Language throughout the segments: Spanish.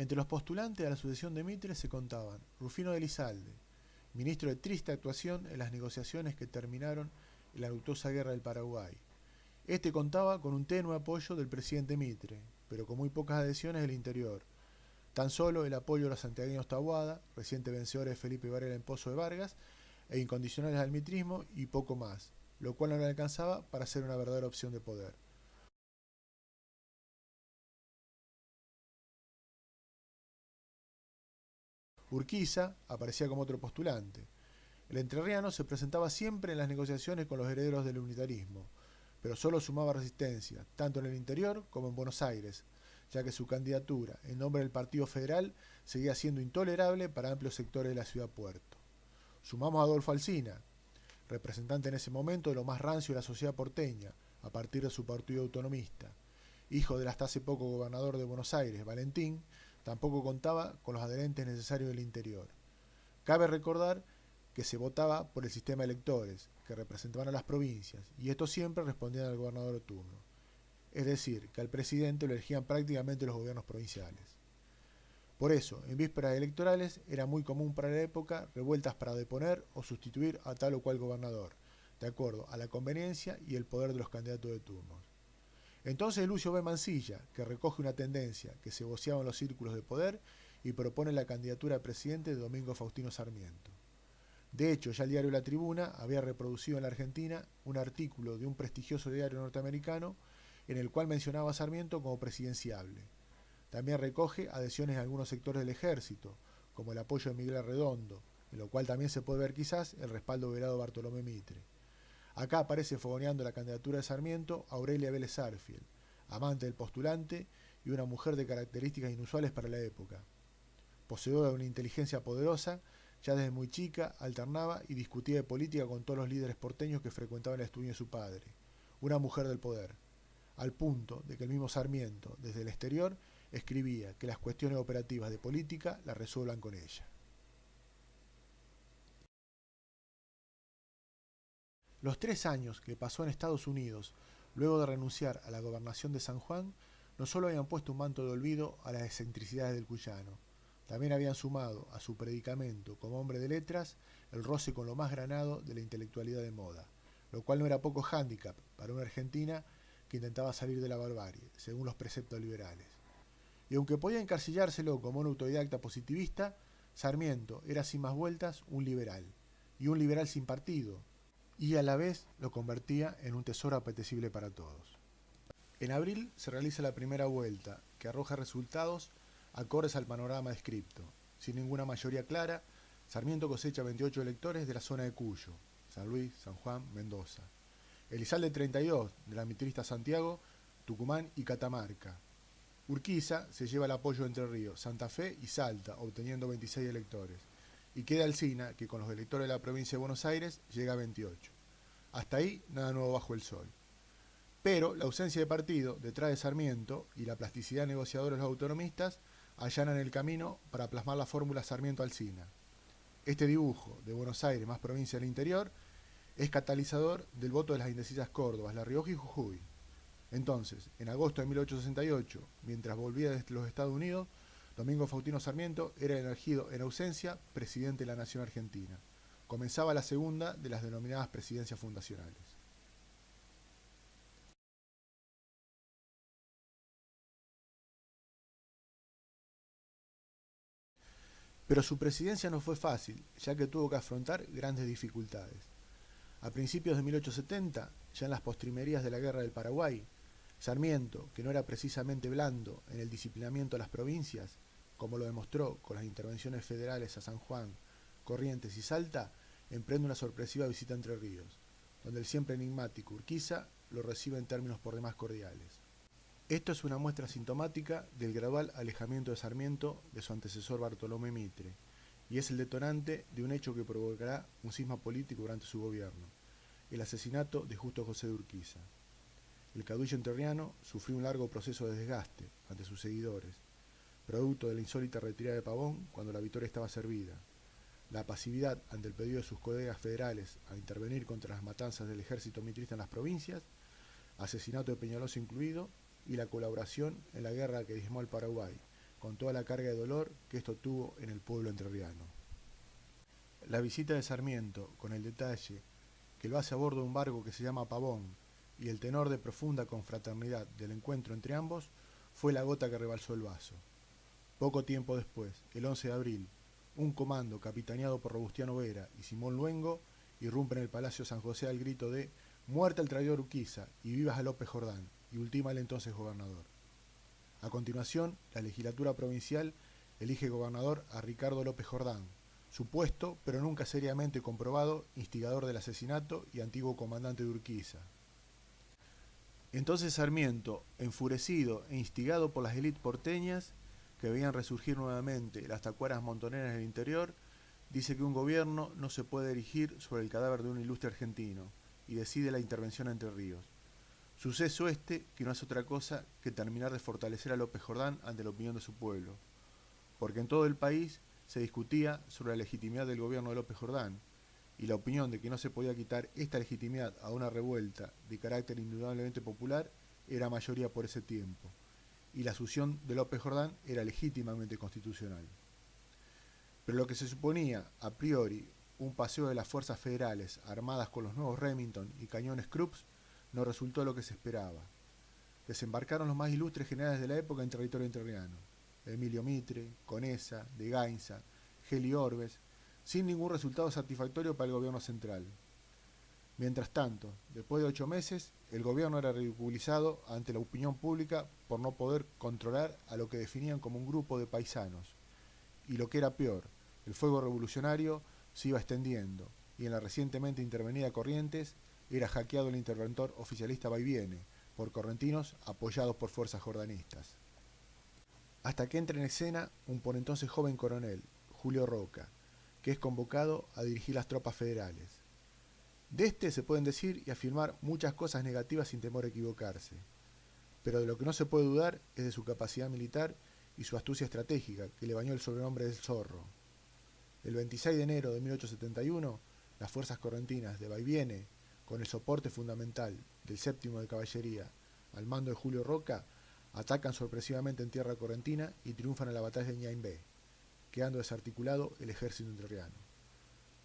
Entre los postulantes a la sucesión de Mitre se contaban Rufino de Elizalde, ministro de triste actuación en las negociaciones que terminaron en la luctuosa guerra del Paraguay. Este contaba con un tenue apoyo del presidente Mitre, pero con muy pocas adhesiones del interior. Tan solo el apoyo de los santiagueños Taboada, reciente vencedores de Felipe Varela en Pozo de Vargas, e incondicionales al mitrismo y poco más, lo cual no le alcanzaba para ser una verdadera opción de poder. Urquiza aparecía como otro postulante. El entrerriano se presentaba siempre en las negociaciones con los herederos del unitarismo, pero solo sumaba resistencia, tanto en el interior como en Buenos Aires, ya que su candidatura en nombre del Partido Federal seguía siendo intolerable para amplios sectores de la ciudad puerto. Sumamos a Adolfo Alsina, representante en ese momento de lo más rancio de la sociedad porteña, a partir de su partido autonomista. Hijo del hasta hace poco gobernador de Buenos Aires, Valentín, tampoco contaba con los adherentes necesarios del interior. Cabe recordar que se votaba por el sistema de electores, que representaban a las provincias, y estos siempre respondían al gobernador de turno. Es decir, que al presidente lo elegían prácticamente los gobiernos provinciales. Por eso, en vísperas electorales, era muy común para la época revueltas para deponer o sustituir a tal o cual gobernador, de acuerdo a la conveniencia y el poder de los candidatos de turno. Entonces Lucio B. Mansilla, que recoge una tendencia que se voceaba en los círculos de poder y propone la candidatura a presidente de Domingo Faustino Sarmiento. De hecho, ya el diario La Tribuna había reproducido en la Argentina un artículo de un prestigioso diario norteamericano en el cual mencionaba a Sarmiento como presidenciable. También recoge adhesiones de algunos sectores del ejército, como el apoyo de Miguel Arredondo, en lo cual también se puede ver quizás el respaldo velado de Bartolomé Mitre. Acá aparece fogoneando la candidatura de Sarmiento Aurelia Vélez Arfield, amante del postulante y una mujer de características inusuales para la época. Poseedora de una inteligencia poderosa, ya desde muy chica alternaba y discutía de política con todos los líderes porteños que frecuentaban el estudio de su padre. Una mujer del poder, al punto de que el mismo Sarmiento, desde el exterior, escribía que las cuestiones operativas de política las resuelvan con ella. Los 3 años que pasó en Estados Unidos, luego de renunciar a la gobernación de San Juan, no solo habían puesto un manto de olvido a las excentricidades del cuyano, también habían sumado a su predicamento como hombre de letras el roce con lo más granado de la intelectualidad de moda, lo cual no era poco hándicap para una Argentina que intentaba salir de la barbarie, según los preceptos liberales. Y aunque podía encasillárselo como un autodidacta positivista, Sarmiento era sin más vueltas un liberal, y un liberal sin partido, y a la vez lo convertía en un tesoro apetecible para todos. En abril se realiza la primera vuelta, que arroja resultados acordes al panorama descripto. Sin ninguna mayoría clara, Sarmiento cosecha 28 electores de la zona de Cuyo, San Luis, San Juan, Mendoza. Elizalde 32, de la mitrista Santiago, Tucumán y Catamarca. Urquiza se lleva el apoyo de Entre Ríos, Santa Fe y Salta, obteniendo 26 electores. Y queda Alsina, que con los electores de la provincia de Buenos Aires llega a 28. Hasta ahí, nada nuevo bajo el sol. Pero la ausencia de partido detrás de Sarmiento y la plasticidad negociadora de los autonomistas allanan el camino para plasmar la fórmula Sarmiento-Alsina. Este dibujo de Buenos Aires más provincia del interior es catalizador del voto de las indecisas Córdobas, La Rioja y Jujuy. Entonces, en agosto de 1868, mientras volvía de los Estados Unidos, Domingo Faustino Sarmiento era elegido en ausencia presidente de la Nación Argentina. Comenzaba la segunda de las denominadas presidencias fundacionales. Pero su presidencia no fue fácil, ya que tuvo que afrontar grandes dificultades. A principios de 1870, ya en las postrimerías de la Guerra del Paraguay, Sarmiento, que no era precisamente blando en el disciplinamiento de las provincias, como lo demostró con las intervenciones federales a San Juan, Corrientes y Salta, emprende una sorpresiva visita a Entre Ríos, donde el siempre enigmático Urquiza lo recibe en términos por demás cordiales. Esto es una muestra sintomática del gradual alejamiento de Sarmiento de su antecesor Bartolomé Mitre, y es el detonante de un hecho que provocará un cisma político durante su gobierno, el asesinato de Justo José de Urquiza. El caudillo entrerriano sufrió un largo proceso de desgaste ante sus seguidores, producto de la insólita retirada de Pavón cuando la victoria estaba servida, la pasividad ante el pedido de sus colegas federales a intervenir contra las matanzas del ejército mitrista en las provincias, asesinato de Peñalosa incluido, y la colaboración en la guerra que diezmó al Paraguay, con toda la carga de dolor que esto tuvo en el pueblo entrerriano. La visita de Sarmiento, con el detalle que lo hace a bordo de un barco que se llama Pavón, y el tenor de profunda confraternidad del encuentro entre ambos, fue la gota que rebalsó el vaso. Poco tiempo después, el 11 de abril, un comando capitaneado por Robustiano Vera y Simón Luengo irrumpe en el Palacio San José al grito de «Muerte al traidor Urquiza y vivas a López Jordán», y ultima al entonces gobernador. A continuación, la legislatura provincial elige gobernador a Ricardo López Jordán, supuesto, pero nunca seriamente comprobado, instigador del asesinato y antiguo comandante de Urquiza. Entonces Sarmiento, enfurecido e instigado por las élites porteñas, que veían resurgir nuevamente las tacuaras montoneras del interior, dice que un gobierno no se puede erigir sobre el cadáver de un ilustre argentino, y decide la intervención a Entre Ríos. Suceso este que no es otra cosa que terminar de fortalecer a López Jordán ante la opinión de su pueblo, porque en todo el país se discutía sobre la legitimidad del gobierno de López Jordán, y la opinión de que no se podía quitar esta legitimidad a una revuelta de carácter indudablemente popular era mayoría por ese tiempo, y la asunción de López Jordán era legítimamente constitucional. Pero lo que se suponía, a priori, un paseo de las fuerzas federales armadas con los nuevos Remington y cañones Krupp no resultó lo que se esperaba. Desembarcaron los más ilustres generales de la época en territorio entrerriano: Emilio Mitre, Conesa, de Gainza, Geli Orbes, sin ningún resultado satisfactorio para el gobierno central. Mientras tanto, después de 8 meses, el gobierno era ridiculizado ante la opinión pública por no poder controlar a lo que definían como un grupo de paisanos. Y lo que era peor, el fuego revolucionario se iba extendiendo, y en la recientemente intervenida Corrientes era hackeado el interventor oficialista Vaiviene por correntinos apoyados por fuerzas jordanistas. Hasta que entra en escena un por entonces joven coronel, Julio Roca, que es convocado a dirigir las tropas federales. De este se pueden decir y afirmar muchas cosas negativas sin temor a equivocarse, pero de lo que no se puede dudar es de su capacidad militar y su astucia estratégica, que le bañó el sobrenombre del Zorro. El 26 de enero de 1871, las fuerzas correntinas de Vaiviene, con el soporte fundamental del 7º de Caballería, al mando de Julio Roca, atacan sorpresivamente en tierra correntina y triunfan en la batalla de Ñaimbé, quedando desarticulado el ejército entrerriano.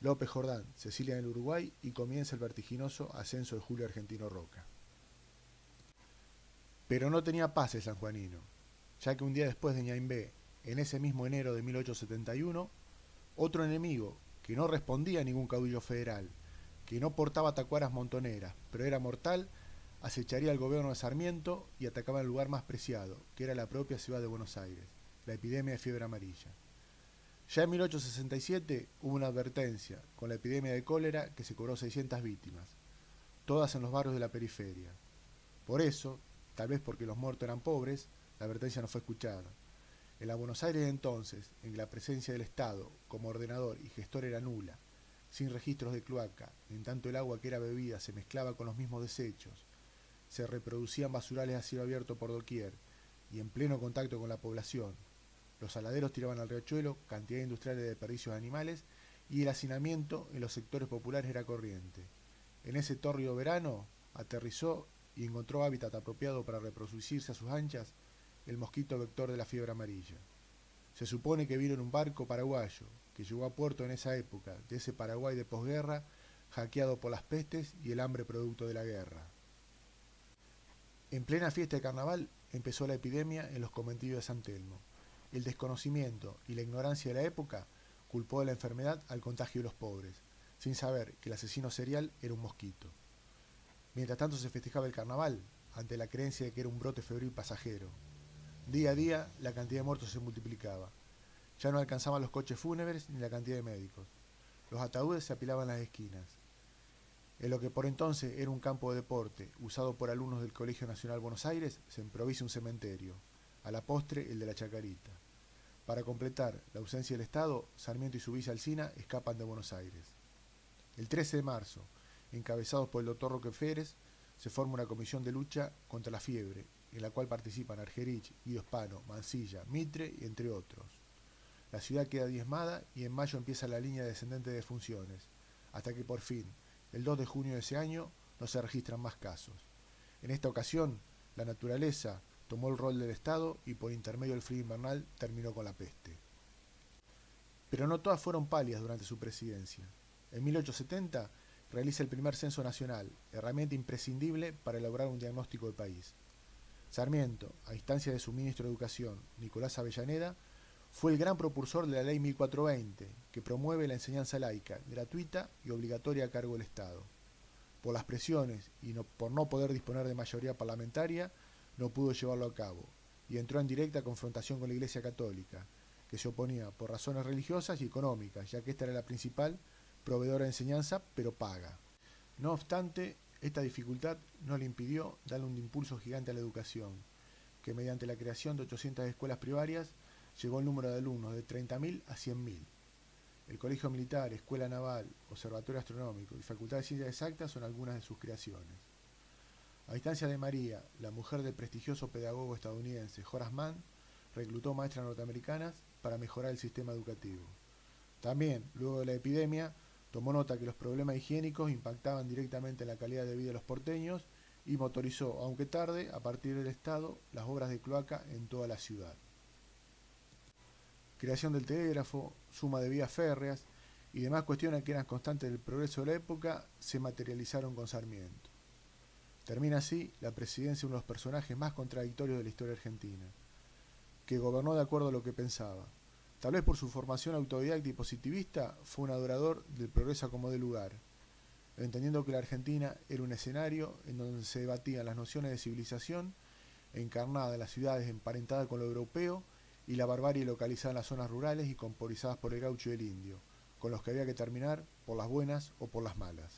López Jordán se exilia en el Uruguay y comienza el vertiginoso ascenso de Julio Argentino Roca. Pero no tenía paz el sanjuanino, ya que un día después de Ñaimbé, en ese mismo enero de 1871, otro enemigo, que no respondía a ningún caudillo federal, que no portaba tacuaras montoneras, pero era mortal, acecharía al gobierno de Sarmiento y atacaba el lugar más preciado, que era la propia ciudad de Buenos Aires, la epidemia de fiebre amarilla. Ya en 1867 hubo una advertencia, con la epidemia de cólera que se cobró 600 víctimas, todas en los barrios de la periferia. Por eso, tal vez porque los muertos eran pobres, la advertencia no fue escuchada. En la Buenos Aires de entonces, en que la presencia del Estado como ordenador y gestor era nula, sin registros de cloaca, en tanto el agua que era bebida se mezclaba con los mismos desechos, se reproducían basurales a cielo abierto por doquier, y en pleno contacto con la población, los saladeros tiraban al riachuelo cantidad industrial de desperdicios de animales, y el hacinamiento en los sectores populares era corriente. En ese tórrido verano aterrizó y encontró hábitat apropiado para reproducirse a sus anchas el mosquito vector de la fiebre amarilla. Se supone que vino en un barco paraguayo que llegó a puerto en esa época, de ese Paraguay de posguerra, hackeado por las pestes y el hambre producto de la guerra. En plena fiesta de carnaval empezó la epidemia en los conventillos de San Telmo. El desconocimiento y la ignorancia de la época culpó de la enfermedad al contagio de los pobres, sin saber que el asesino serial era un mosquito. Mientras tanto se festejaba el carnaval, ante la creencia de que era un brote febril pasajero. Día a día la cantidad de muertos se multiplicaba. Ya no alcanzaban los coches fúnebres ni la cantidad de médicos. Los ataúdes se apilaban en las esquinas. En lo que por entonces era un campo de deporte, usado por alumnos del Colegio Nacional Buenos Aires, se improvisa un cementerio, a la postre el de la Chacarita. Para completar la ausencia del Estado, Sarmiento y su vice Alsina escapan de Buenos Aires. El 13 de marzo, encabezados por el doctor Roque Férez, se forma una comisión de lucha contra la fiebre, en la cual participan Argerich, Guido Hispano, Mansilla, Mitre y entre otros. La ciudad queda diezmada y en mayo empieza la línea descendente de defunciones, hasta que por fin, el 2 de junio de ese año, no se registran más casos. En esta ocasión, la naturaleza, tomó el rol del Estado y por intermedio del frío invernal terminó con la peste. Pero no todas fueron pálidas durante su presidencia. En 1870 realiza el primer censo nacional, herramienta imprescindible para elaborar un diagnóstico del país. Sarmiento, a instancia de su ministro de Educación, Nicolás Avellaneda, fue el gran propulsor de la Ley 1420, que promueve la enseñanza laica, gratuita y obligatoria a cargo del Estado. Por las presiones y por no poder disponer de mayoría parlamentaria, no pudo llevarlo a cabo, y entró en directa confrontación con la Iglesia Católica, que se oponía por razones religiosas y económicas, ya que esta era la principal proveedora de enseñanza, pero paga. No obstante, esta dificultad no le impidió darle un impulso gigante a la educación, que mediante la creación de 800 escuelas primarias llegó el número de alumnos de 30.000 a 100.000. El Colegio Militar, Escuela Naval, Observatorio Astronómico y Facultad de Ciencias Exactas son algunas de sus creaciones. A instancia de María, la mujer del prestigioso pedagogo estadounidense Horace Mann, reclutó maestras norteamericanas para mejorar el sistema educativo. También, luego de la epidemia, tomó nota que los problemas higiénicos impactaban directamente en la calidad de vida de los porteños y motorizó, aunque tarde, a partir del Estado, las obras de cloaca en toda la ciudad. Creación del telégrafo, suma de vías férreas y demás cuestiones que eran constantes del progreso de la época se materializaron con Sarmiento. Termina así la presidencia de uno de los personajes más contradictorios de la historia argentina, que gobernó de acuerdo a lo que pensaba. Tal vez por su formación autodidacta y positivista, fue un adorador del progreso como de lugar, entendiendo que la Argentina era un escenario en donde se debatían las nociones de civilización, encarnada en las ciudades emparentadas con lo europeo, y la barbarie localizada en las zonas rurales y comporizadas por el gaucho y el indio, con los que había que terminar por las buenas o por las malas.